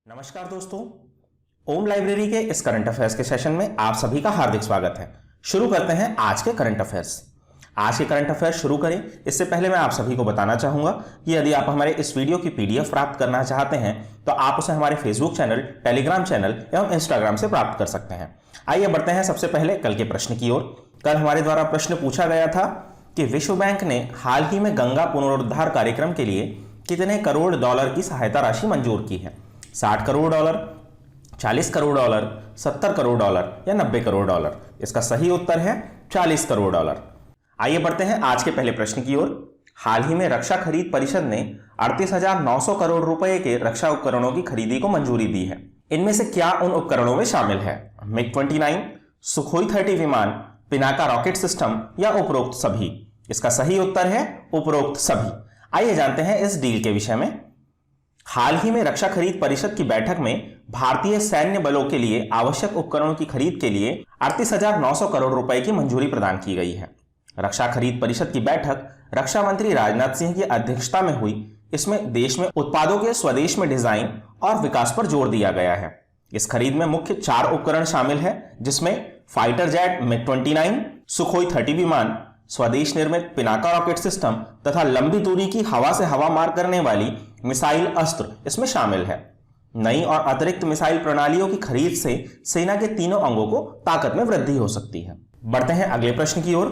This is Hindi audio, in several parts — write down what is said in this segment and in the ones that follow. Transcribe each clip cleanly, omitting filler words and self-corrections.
नमस्कार दोस्तों, ओम लाइब्रेरी के इस करंट अफेयर्स के सेशन में आप सभी का हार्दिक स्वागत है। शुरू करते हैं आज के करंट अफेयर्स। आज के करंट अफेयर्स शुरू करें इससे पहले मैं आप सभी को बताना चाहूंगा कि यदि आप हमारे इस वीडियो की पीडीएफ प्राप्त करना चाहते हैं तो आप उसे हमारे फेसबुक चैनल, टेलीग्राम चैनल एवं इंस्टाग्राम से प्राप्त कर सकते हैं। आइए बढ़ते हैं सबसे पहले कल के प्रश्न की ओर। कल हमारे द्वारा प्रश्न पूछा गया था कि विश्व बैंक ने हाल ही में गंगा पुनरुद्धार कार्यक्रम के लिए कितने करोड़ डॉलर की सहायता राशि मंजूर की है। 60 crore dollar, 40 crore dollar, 70 crore dollar या 90 करोड़ डॉलर। इसका सही उत्तर है 40 करोड़ डॉलर। आइए बढ़ते हैं आज के पहले प्रश्न की ओर। हाल ही में रक्षा खरीद परिषद ने 38,900 करोड़ रुपए के रक्षा उपकरणों की खरीदी को मंजूरी दी है। इनमें से क्या उन उपकरणों में शामिल है? मिग-29, सुखोई 30 विमान, पिनाका रॉकेट सिस्टम या उपरोक्त सभी? इसका सही उत्तर है उपरोक्त सभी। आइए जानते हैं इस डील के विषय में। हाल ही में रक्षा खरीद परिषद की बैठक में भारतीय सैन्य बलों के लिए आवश्यक उपकरणों की खरीद के लिए 38,900 करोड़ रुपए की मंजूरी प्रदान की गई है। रक्षा खरीद परिषद की बैठक रक्षा मंत्री राजनाथ सिंह की अध्यक्षता में हुई। इसमें देश में उत्पादों के स्वदेश में डिजाइन और विकास पर जोर दिया गया है। इस खरीद में मुख्य 4 उपकरण शामिल है, जिसमें फाइटर जेट मिग-29, सुखोई 30 विमान, स्वदेश निर्मित पिनाका रॉकेट सिस्टम तथा लंबी दूरी की हवा से हवा मार करने वाली मिसाइल अस्त्र इसमें शामिल है। नई और अतिरिक्त मिसाइल प्रणालियों की खरीद से सेना के तीनों अंगों को ताकत में वृद्धि हो सकती है। बढ़ते हैं अगले प्रश्न की ओर।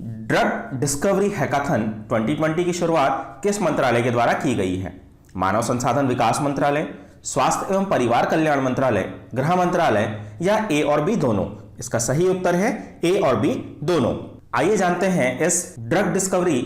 ड्रग डिस्कवरी हैकाथन 2020 की शुरुआत किस मंत्रालय के द्वारा की गई है? मानव संसाधन विकास मंत्रालय, स्वास्थ्य एवं परिवार कल्याण मंत्रालय, गृह मंत्रालय या ए और बी दोनों? इसका सही उत्तर है ए और बी दोनों। आइए जानते हैं इस ड्रग डिस्कवरी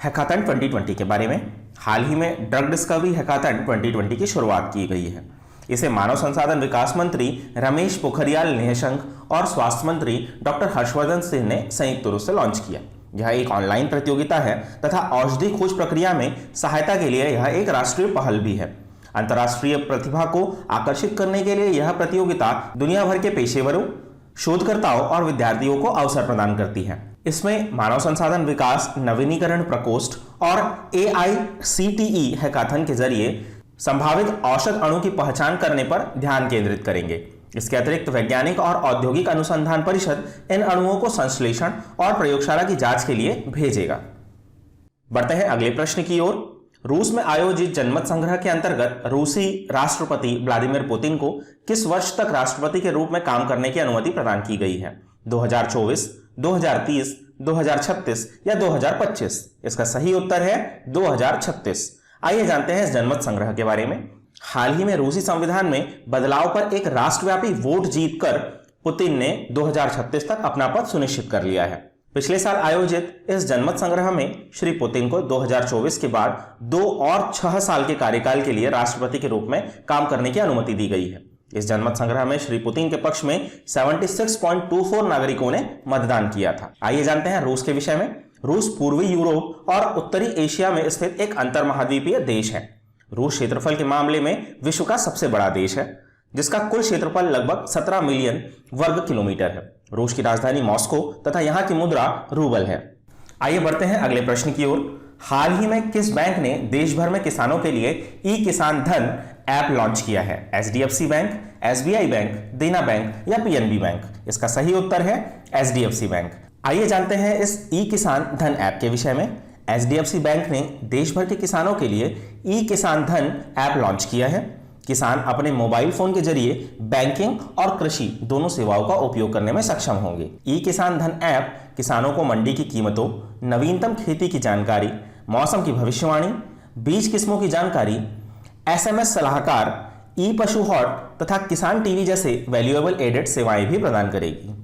हैकाथन 2020 के बारे में। हाल ही में ड्रग डिस्कवरी हैकाथन 2020 की शुरुआत की गई है। इसे मानव संसाधन विकास मंत्री रमेश पोखरियाल निशंक और स्वास्थ्य मंत्री डॉक्टर हर्षवर्धन सिंह ने संयुक्त रूप से लॉन्च किया। यह एक ऑनलाइन प्रतियोगिता है तथा औषधि खोज प्रक्रिया में सहायता के लिए यह एक राष्ट्रीय पहल भी है। अंतर्राष्ट्रीय प्रतिभा को आकर्षित करने के लिए यह प्रतियोगिता दुनिया भर के पेशेवरों, शोधकर्ताओं और विद्यार्थियों को अवसर प्रदान करती है। इसमें मानव संसाधन विकास नवीनीकरण प्रकोष्ठ और AICTE हैकाथन के जरिए संभावित औषध अणु की पहचान करने पर ध्यान केंद्रित करेंगे। इसके अतिरिक्त वैज्ञानिक और औद्योगिक अनुसंधान परिषद इन अणुओं को संश्लेषण और प्रयोगशाला की जांच के लिए भेजेगा। बढ़ते हैं अगले प्रश्न की ओर। रूस में आयोजित जनमत संग्रह के अंतर्गत रूसी राष्ट्रपति व्लादिमीर पुतिन को किस वर्ष तक राष्ट्रपति के रूप में काम करने की अनुमति प्रदान की गई है? 2024, 2030, 2036 या 2025? इसका सही उत्तर है 2036। आइए जानते हैं इस जनमत संग्रह के बारे में। हाल ही में रूसी संविधान में बदलाव पर एक राष्ट्रव्यापी वोट जीतकर पुतिन ने 2036 तक अपना पद सुनिश्चित कर लिया है। पिछले साल आयोजित इस जनमत संग्रह में श्री पुतिन को 2024 के बाद 2 और 6 साल के कार्यकाल के लिए राष्ट्रपति के रूप में काम करने की अनुमति दी गई है। इस जनमत संग्रह में श्री पुतिन के पक्ष में 76.24 नागरिकों ने मतदान किया था। आइए जानते हैं रूस के विषय में। रूस पूर्वी यूरोप और उत्तरी एशिया में स्थित एक अंतर्महाद्वीपीय देश है। रूस क्षेत्रफल के मामले में विश्व का सबसे बड़ा देश है, जिसका कुल क्षेत्रफल लगभग 17 मिलियन वर्ग किलोमीटर है। रूस की राजधानी मॉस्को तथा यहाँ की मुद्रा रूबल है। आइए बढ़ते हैं अगले प्रश्न की ओर। हाल ही में किस बैंक ने देश भर में किसानों के लिए ई किसान धन ऐप लॉन्च किया है? HDFC बैंक, SBI बैंक, देना बैंक या PNB बैंक? इसका सही उत्तर है HDFC बैंक। आइए जानते हैं इस ई किसान धन ऐप के विषय में। HDFC बैंक ने देश भर के किसानों के लिए ई किसान धन ऐप लॉन्च किया है। किसान अपने मोबाइल फोन के जरिए बैंकिंग और कृषि दोनों सेवाओं का उपयोग करने में सक्षम होंगे। ई किसान धन ऐप किसानों को मंडी की कीमतों, नवीनतम खेती की जानकारी, मौसम की भविष्यवाणी, बीज किस्मों की जानकारी, SMS सलाहकार, ई पशु हॉट तथा किसान टीवी जैसे वैल्यूएबल एडेड सेवाएं भी प्रदान करेगी।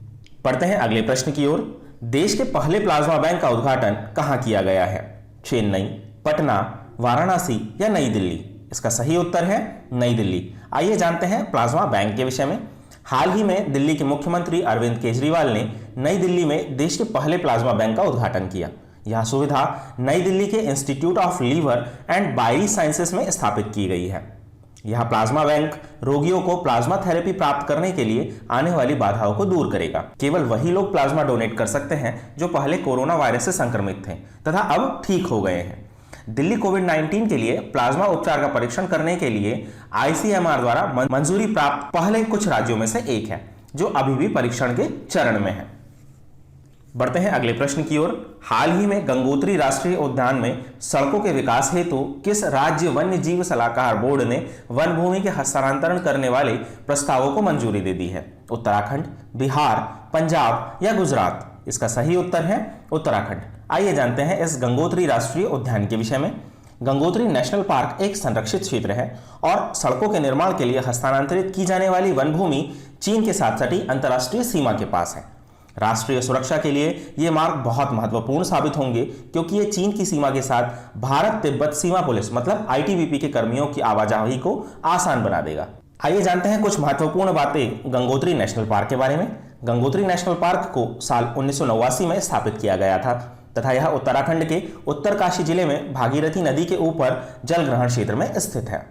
पढ़ते हैं अगले प्रश्न की ओर। देश के पहले प्लाज्मा बैंक का उद्घाटन कहां किया गया है? चेन्नई, पटना, वाराणसी या नई दिल्ली? इसका सही उत्तर है नई दिल्ली। आइए जानते हैं प्लाज्मा बैंक के विषय में। हाल ही में दिल्ली के मुख्यमंत्री अरविंद केजरीवाल ने नई दिल्ली में देश के पहले प्लाज्मा बैंक का उद्घाटन किया। यह सुविधा नई दिल्ली के institute of liver and biliary sciences में स्थापित की गई है। यह प्लाज्मा बैंक रोगियों को प्लाज्मा थेरेपी प्राप्त करने के लिए आने वाली बाधाओं को दूर करेगा। केवल वही लोग प्लाज्मा डोनेट कर सकते हैं जो पहले कोरोना वायरस से संक्रमित थे तथा अब ठीक हो गए हैं। दिल्ली कोविड-19 के लिए प्लाज्मा उपचार का परीक्षण करने के लिए आईसीएमआर द्वारा मंजूरी प्राप्त पहले कुछ राज्यों में से एक है, जो अभी भी परीक्षण के चरण में है। बढ़ते हैं अगले प्रश्न की ओर। हाल ही में गंगोत्री राष्ट्रीय उद्यान में सड़कों के विकास हेतु किस राज्य वन्य जीव सलाहकार बोर्ड ने वन भूमि के हस्तांतरण करने वाले प्रस्तावों को मंजूरी दे दी है? उत्तराखंड, बिहार, पंजाब या गुजरात? इसका सही उत्तर है उत्तराखंड। आइए जानते हैं इस गंगोत्री राष्ट्रीय उद्यान के विषय में। गंगोत्री नेशनल पार्क एक संरक्षित क्षेत्र है और सड़कों के निर्माण के लिए हस्तांतरित की जाने वाली वन भूमि चीन के साथ सटी अंतर्राष्ट्रीय सीमा के पास है। राष्ट्रीय सुरक्षा के लिए ये मार्ग बहुत महत्वपूर्ण साबित होंगे, क्योंकि ये चीन की सीमा के साथ भारत तिब्बत सीमा पुलिस मतलब आईटीबीपी के कर्मियों की आवाजाही को आसान बना देगा। आइए जानते हैं कुछ महत्वपूर्ण बातें गंगोत्री नेशनल पार्क के बारे में। गंगोत्री नेशनल पार्क को साल 1989 में स्थापित किया गया था तथा यह उत्तराखंड के उत्तरकाशी जिले में भागीरथी नदी के ऊपर जल ग्रहण क्षेत्र में स्थित है।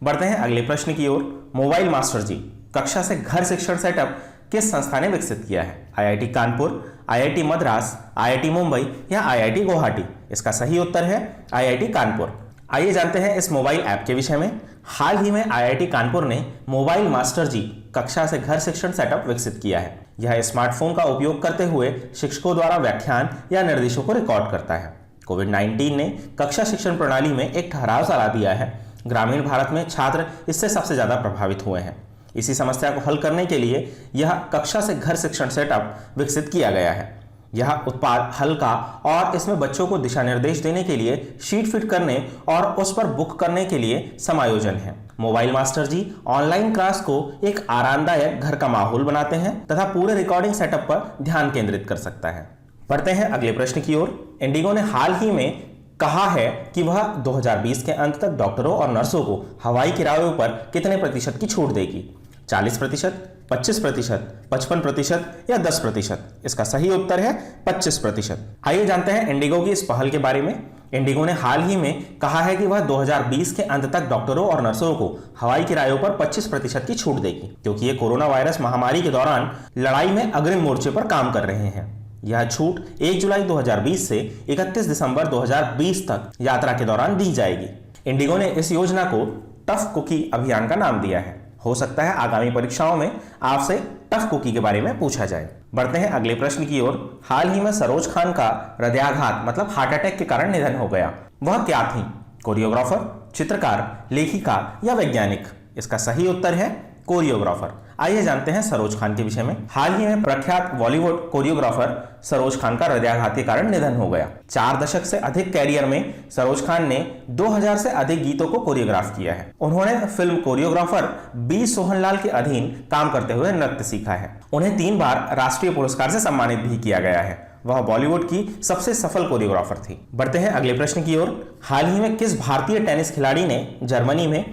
बढ़ते हैं अगले प्रश्न की ओर। मोबाइल मास्टर जी कक्षा से घर शिक्षण सेटअप किस संस्था ने विकसित किया है? IIT Kanpur, IIT Madras, IIT Mumbai या आईआईटी गुवाहाटी? इसका सही उत्तर है आईआईटी कानपुर। आइए जानते हैं इस मोबाइल ऐप के विषय में। हाल ही में आईआईटी कानपुर ने मोबाइल मास्टर जी कक्षा से घर शिक्षण सेटअप विकसित किया है। यह स्मार्टफोन का उपयोग करते हुए शिक्षकों द्वारा व्याख्यान या निर्देशों को रिकॉर्ड करता है। कोविड-19 ने कक्षा शिक्षण प्रणाली में एक ठहराव सा ला दिया है। ग्रामीण भारत में छात्र इससे सबसे ज्यादा प्रभावित हुए हैं। इसी समस्या को हल करने के लिए यह कक्षा से घर शिक्षण सेटअप विकसित किया गया है। यह उत्पाद हल्का और इसमें बच्चों को दिशा निर्देश देने के लिए शीट फिट करने और उस पर बुक करने के लिए समायोजन है। मोबाइल मास्टर जी ऑनलाइन क्लास को एक आरामदायक घर का माहौल बनाते हैं तथा पूरे रिकॉर्डिंग सेटअप पर ध्यान केंद्रित कर सकता है। बढ़ते हैं अगले प्रश्न की ओर। इंडिगो ने हाल ही में कहा है कि वह 2020 के अंत तक डॉक्टरों और नर्सों को हवाई किरायों पर कितने प्रतिशत की छूट देगी? 40%, 25%, 55% या 10%? इसका सही उत्तर है 25%। आइए जानते हैं इंडिगो की इस पहल के बारे में। इंडिगो ने हाल ही में कहा है कि वह 2020 के अंत तक डॉक्टरों और नर्सों को हवाई किरायों पर 25% की छूट देगी, क्योंकि ये कोरोना वायरस महामारी के दौरान लड़ाई में अग्रिम मोर्चे पर काम कर रहे हैं। यह छूट 1 जुलाई 2020 से 31 दिसंबर 2020 तक यात्रा के दौरान दी जाएगी। इंडिगो ने इस योजना को टफ कुकी अभियान का नाम दिया है। हो सकता है आगामी परीक्षाओं में आपसे टफ कुकी के बारे में पूछा जाए। बढ़ते हैं अगले प्रश्न की ओर। हाल ही में सरोज खान का हृदयाघात मतलब हार्ट अटैक के कारण निधन हो गया। वह क्या थी? कोरियोग्राफर, चित्रकार, लेखिका या वैज्ञानिक? इसका सही उत्तर है कोरियोग्राफर। आइए जानते हैं सरोज खान के विषय में। हाल ही में प्रख्यात बॉलीवुड कोरियोग्राफर सरोज खान का हृदयाघात के कारण निधन हो गया। 4 दशक से अधिक कैरियर में सरोज खान ने 2000 से अधिक गीतों को कोरियोग्राफ किया है। उन्होंने फिल्म कोरियोग्राफर बी सोहनलाल के अधीन काम करते हुए नृत्य सीखा है। उन्हें 3 बार राष्ट्रीय पुरस्कार से सम्मानित भी किया गया है। वह बॉलीवुड की सबसे सफल कोरियोग्राफर थी। बढ़ते हैं अगले प्रश्न की ओर। हाल ही में किस भारतीय टेनिस खिलाड़ी ने जर्मनी में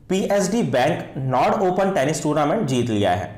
PSD bank Nord open tennis tournament जीत लिया है?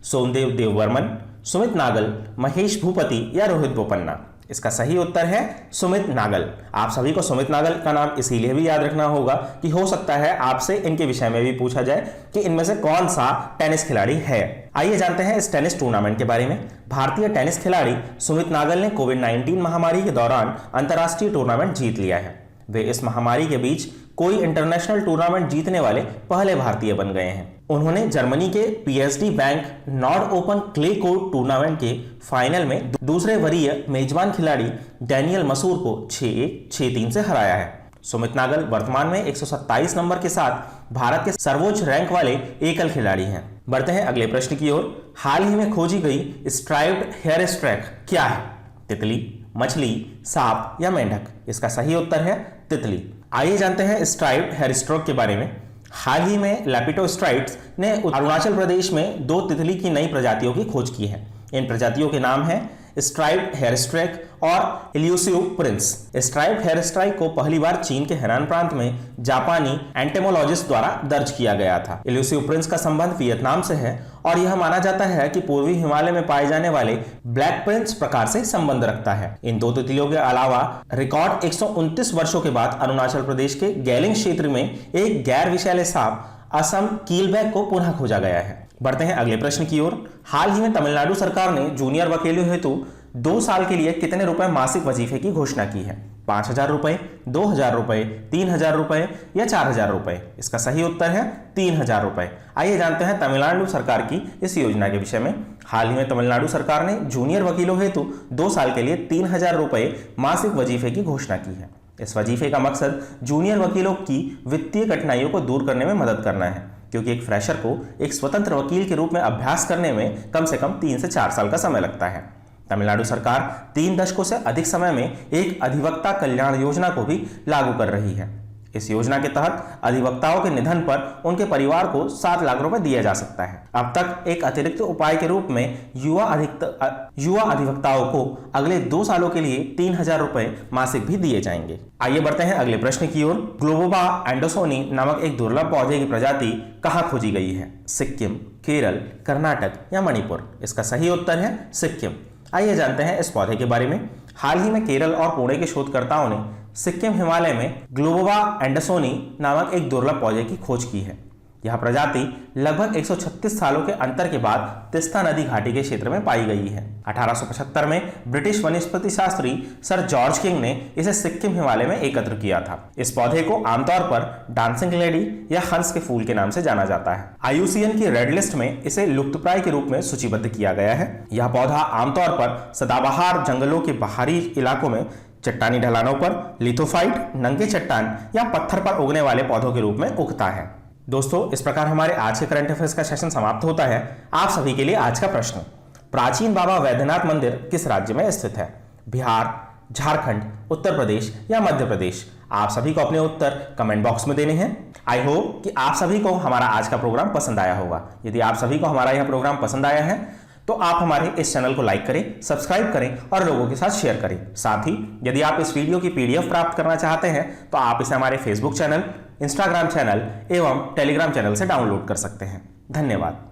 सोमदेव देववर्मन, सुमित नागल, महेश भूपति या रोहित बोपन्ना? इसका सही उत्तर है सुमित नागल। आप सभी को सुमित नागल का नाम इसीलिए भी याद रखना होगा कि हो सकता है आपसे इनके विषय में भी पूछा जाए कि इनमें से कौन सा टेनिस खिलाड़ी है। आइए जानते हैं इस टेनिस टूर्नामेंट के बारे में। भारतीय टेनिस खिलाड़ी सुमित नागल ने कोविड-19 महामारी के दौरान अंतर्राष्ट्रीय टूर्नामेंट जीत लिया है। वे इस महामारी के बीच कोई इंटरनेशनल टूर्नामेंट जीतने वाले पहले भारतीय बन गए हैं। उन्होंने जर्मनी के PSD bank Nord open clay court tournament के फाइनल में दूसरे वरीय मेजबान खिलाड़ी डैनियल मसूर को 6-1, 6-3 से हराया है। सुमित नागल वर्तमान में 127 नंबर के साथ भारत के सर्वोच्च रैंक वाले एकल खिलाड़ी हैं। बढ़ते हैं अगले प्रश्न की ओर। हाल ही में खोजी गई स्ट्राइप्ड हेयर स्ट्रैक क्या है? तितली, मछली, सांप या मेंढक? इसका सही उत्तर है तितली। आइए जानते हैं स्ट्राइप्ड हेयर स्ट्रोक के बारे में। हाल ही में लेपिडोस्ट्राइड्स ने अरुणाचल प्रदेश में 2 तितली की नई प्रजातियों की खोज की है। इन प्रजातियों के नाम हैं स्ट्राइप्ड हेयर स्ट्रैक और elusive prince. Striped hairstreak को पहली बार चीन के हेनान प्रांत में जापानी एंटेमोलॉजिस्ट द्वारा दर्ज किया गया था। इल्यूसिव प्रिंस का संबंध वियतनाम से है और यह माना जाता है कि पूर्वी हिमालय में पाए जाने वाले ब्लैक प्रिंस प्रकार से संबंध रखता है। इन 2 तितलियों के अलावा रिकॉर्ड 129 वर्षों के बाद अरुणाचल प्रदेश के गैलिंग क्षेत्र में एक गैर विषैले सांप असम कीलबैक को पुनः खोजा गया है। बढ़ते हैं अगले प्रश्न की ओर। हाल ही में तमिलनाडु सरकार ने जूनियर वकीलों हेतु 2 साल के लिए कितने रुपए मासिक वजीफे की घोषणा की है? 5,000 रुपए, 2,000 रुपए, 3,000 रुपए या 4,000 रुपए? इसका सही उत्तर है 3,000 रुपए। आइए जानते हैं तमिलनाडु सरकार की इस योजना के विषय में। हाल ही में तमिलनाडु सरकार ने जूनियर वकीलों हेतु 2 साल के लिए 3,000 रुपए मासिक वजीफे की घोषणा की है। इस वजीफे का मकसद जूनियर वकीलों की वित्तीय कठिनाइयों को दूर करने में मदद करना है, क्योंकि एक फ्रेशर को एक स्वतंत्र वकील के रूप में अभ्यास करने में कम से कम 3 से 4 साल का समय लगता है। तमिलनाडु सरकार 3 दशकों से अधिक समय में एक अधिवक्ता कल्याण योजना को भी लागू कर रही है। इस योजना के तहत अधिवक्ताओं के निधन पर उनके परिवार को 7 लाख रुपए दिया जा सकता है। अब तक एक अतिरिक्त उपाय के रूप में युवा अधिवक्ताओं को अगले 2 सालों के लिए 3,000 रुपए मासिक भी दिए जाएंगे। आइए बढ़ते हैं अगले प्रश्न की ओर। ग्लोबोबा एंडोसोनी नामक एक दुर्लभ पौधे की प्रजाति कहाँ खोजी गई है? सिक्किम, केरल, कर्नाटक या मणिपुर? इसका सही उत्तर है सिक्किम। आइए जानते हैं इस पौधे के बारे में। हाल ही में केरल और पुणे के शोधकर्ताओं ने सिक्किम हिमालय में ग्लोबोबा एंडोसोनी नामक एक दुर्लभ पौधे की खोज की है। यह प्रजाति लगभग 136 सालों के अंतर के बाद तिस्ता नदी घाटी के क्षेत्र में पाई गई है। 1875 में ब्रिटिश वनस्पति शास्त्री सर जॉर्ज किंग ने इसे सिक्किम हिमालय में एकत्र किया था। इस पौधे को आमतौर पर डांसिंग लेडी या हंस के फूल के नाम से जाना जाता है। IUCN की रेड लिस्ट में इसे लुप्तप्राय के रूप में सूचीबद्ध किया गया है। यह पौधा आमतौर पर सदाबहार जंगलों के बाहरी इलाकों में चट्टानी ढलानों पर, लिथोफाइट, नंगे चट्टान या पत्थर पर उगने वाले पौधों के रूप में उगता है। दोस्तों, इस प्रकार हमारे आज के करंट अफेयर्स का सेशन समाप्त होता है। आप सभी के लिए आज का प्रश्न, प्राचीन बाबा वैद्यनाथ मंदिर किस राज्य में स्थित है? बिहार, झारखंड, उत्तर प्रदेश या मध्य प्रदेश? आप सभी को अपने उत्तर कमेंट बॉक्स में देने हैं। आई होप कि आप सभी को हमारा आज का प्रोग्राम पसंद आया होगा। यदि आप सभी को हमारा यह प्रोग्राम पसंद आया है तो आप हमारे इस चैनल को लाइक करें, सब्सक्राइब करें और लोगों के साथ शेयर करें। साथ ही यदि आप इस वीडियो की PDF प्राप्त करना चाहते हैं तो आप इसे हमारे फेसबुक चैनल, इंस्टाग्राम चैनल एवं टेलीग्राम चैनल से डाउनलोड कर सकते हैं। धन्यवाद।